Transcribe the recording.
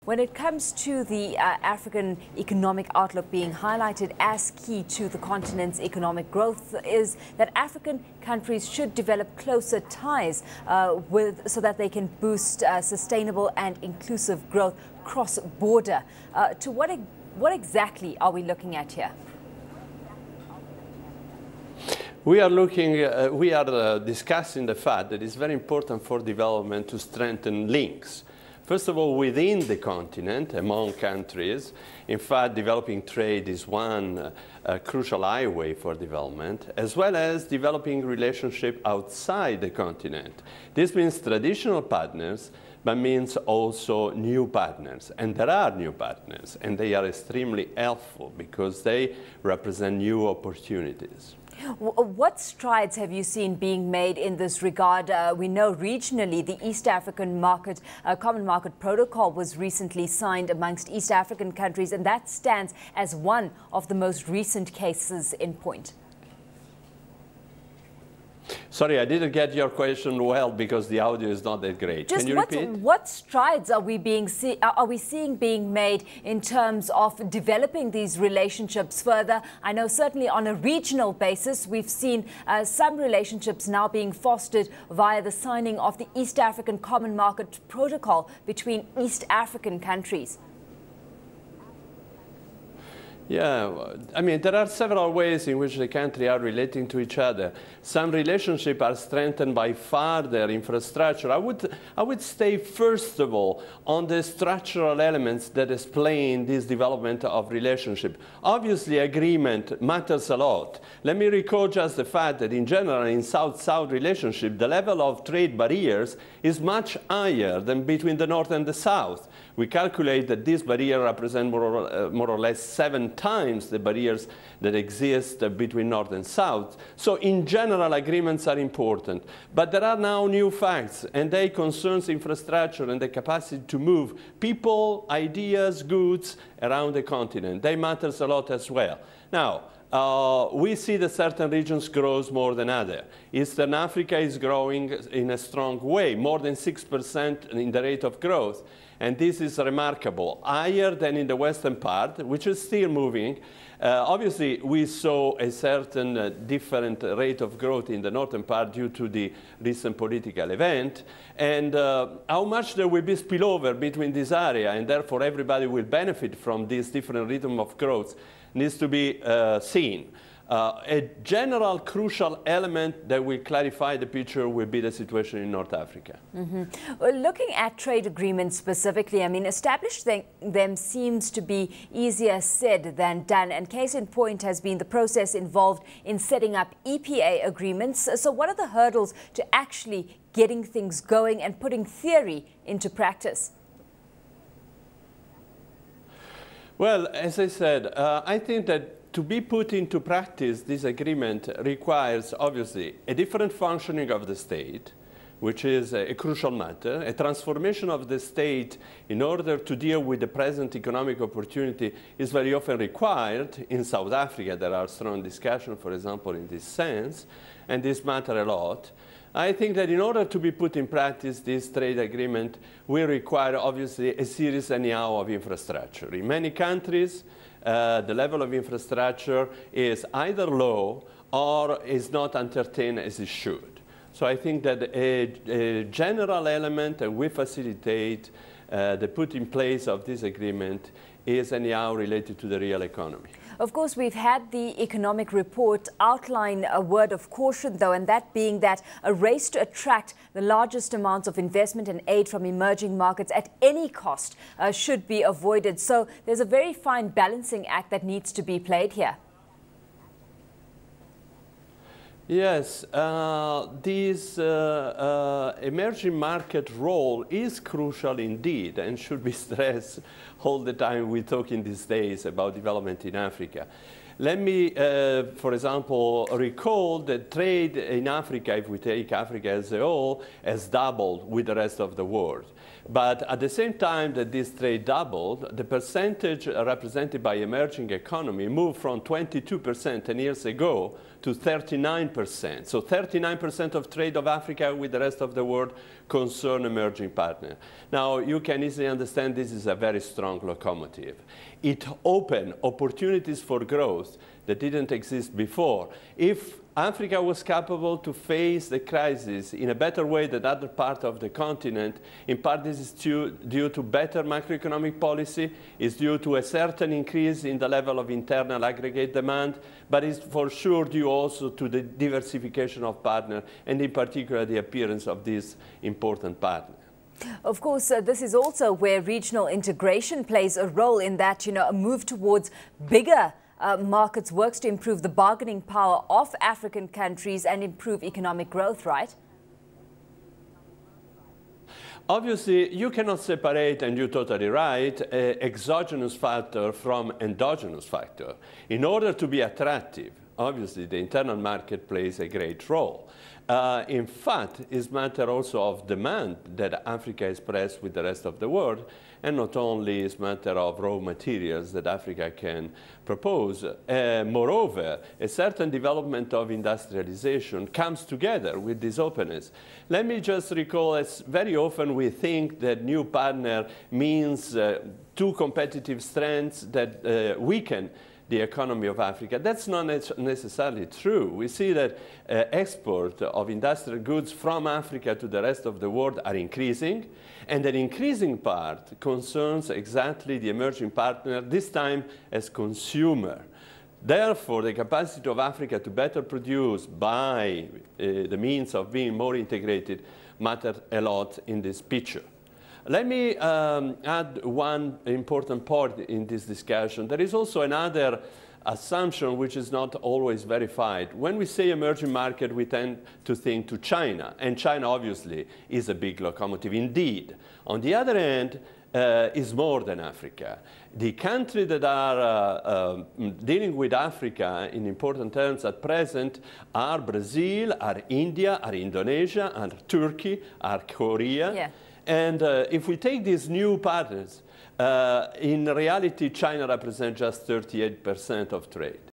When it comes to the African economic outlook being highlighted as key to the continent's economic growth is that African countries should develop closer ties so that they can boost sustainable and inclusive growth cross-border. To what exactly are we looking at here? We are discussing the fact that it's very important for development to strengthen links. First of all, within the continent, among countries. In fact, developing trade is one crucial highway for development, as well as developing relationships outside the continent. This means traditional partners, but means also new partners. And there are new partners, and they are extremely helpful because they represent new opportunities. What strides have you seen being made in this regard? We know regionally the East African Common Market Protocol was recently signed amongst East African countries, and that stands as one of the most recent cases in point. Sorry, I didn't get your question well because the audio is not that great. Can you repeat? What strides are we seeing being made in terms of developing these relationships further? I know certainly on a regional basis, we've seen some relationships now being fostered via the signing of the East African Common Market Protocol between East African countries. Yeah, I mean, there are several ways in which the countries are relating to each other. Some relationships are strengthened by further infrastructure. I would stay, first of all, on the structural elements that explain this development of relationship. Obviously, agreement matters a lot. Let me recall just the fact that, in general, in South-South relationship, the level of trade barriers is much higher than between the North and the South. We calculate that this barrier represents more or less 7 times the barriers that exist between North and South. So in general, agreements are important. But there are now new facts, and they concern infrastructure and the capacity to move people, ideas, goods around the continent. They matter a lot as well. Now, we see that certain regions grow more than others. Eastern Africa is growing in a strong way, more than 6% in the rate of growth. And this is remarkable, higher than in the western part, which is still moving. Obviously, we saw a certain different rate of growth in the northern part due to the recent political event. And how much there will be spillover between this area, and therefore everybody will benefit from this different rhythm of growth, needs to be seen. A general crucial element that will clarify the picture will be the situation in North Africa. Well, looking at trade agreements specifically, I mean, establishing them seems to be easier said than done. And case in point has been the process involved in setting up EPA agreements. So what are the hurdles to actually getting things going and putting theory into practice? Well, as I said, I think that to be put into practice, this agreement requires, obviously, a different functioning of the state, which is a crucial matter, a transformation of the state in order to deal with the present economic opportunity is very often required. In South Africa, there are strong discussions, for example, in this sense, and this matters a lot. I think that in order to be put in practice, this trade agreement will require, obviously, a series anyhow of infrastructure. In many countries, the level of infrastructure is either low or is not entertained as it should. So I think that a general element that we facilitate the put in place of this agreement is anyhow related to the real economy. Of course, we've had the economic report outline a word of caution, though, and that being that a race to attract the largest amounts of investment and aid from emerging markets at any cost should be avoided. So there's a very fine balancing act that needs to be played here. Yes, this emerging market role is crucial indeed and should be stressed all the time we talk in these days about development in Africa. Let me, for example, recall that trade in Africa, if we take Africa as a whole, has doubled with the rest of the world. But at the same time that this trade doubled, the percentage represented by emerging economy moved from 22% 10 years ago to 39%. So 39% of trade of Africa with the rest of the world concern emerging partners. Now, you can easily understand this is a very strong locomotive. It opened opportunities for growth that didn't exist before. If Africa was capable to face the crisis in a better way than other parts of the continent, in part this is due to better macroeconomic policy, it's due to a certain increase in the level of internal aggregate demand, but it's for sure due also to the diversification of partners, and in particular the appearance of this important partner. Of course, this is also where regional integration plays a role in that, a move towards bigger markets works to improve the bargaining power of African countries and improve economic growth, right? Obviously, you cannot separate, and you're totally right, exogenous factor from endogenous factor. In order to be attractive, obviously the internal market plays a great role. In fact, it's a matter also of demand that Africa expresses with the rest of the world, and not only is a matter of raw materials that Africa can propose. Moreover, a certain development of industrialization comes together with this openness. Let me just recall, as very often we think that new partner means two competitive strengths that weaken the economy of Africa. That's not necessarily true. We see that export of industrial goods from Africa to the rest of the world are increasing, and an increasing part concerns exactly the emerging partner, this time as consumer. Therefore, the capacity of Africa to better produce by the means of being more integrated matters a lot in this picture. Let me add one important point in this discussion. There is also another assumption which is not always verified. When we say emerging market, we tend to think to China, and China obviously is a big locomotive indeed. On the other hand, is more than Africa. The countries that are dealing with Africa in important terms at present are Brazil, are India, are Indonesia, are Turkey, are Korea. Yeah. And if we take these new partners, in reality, China represents just 38% of trade.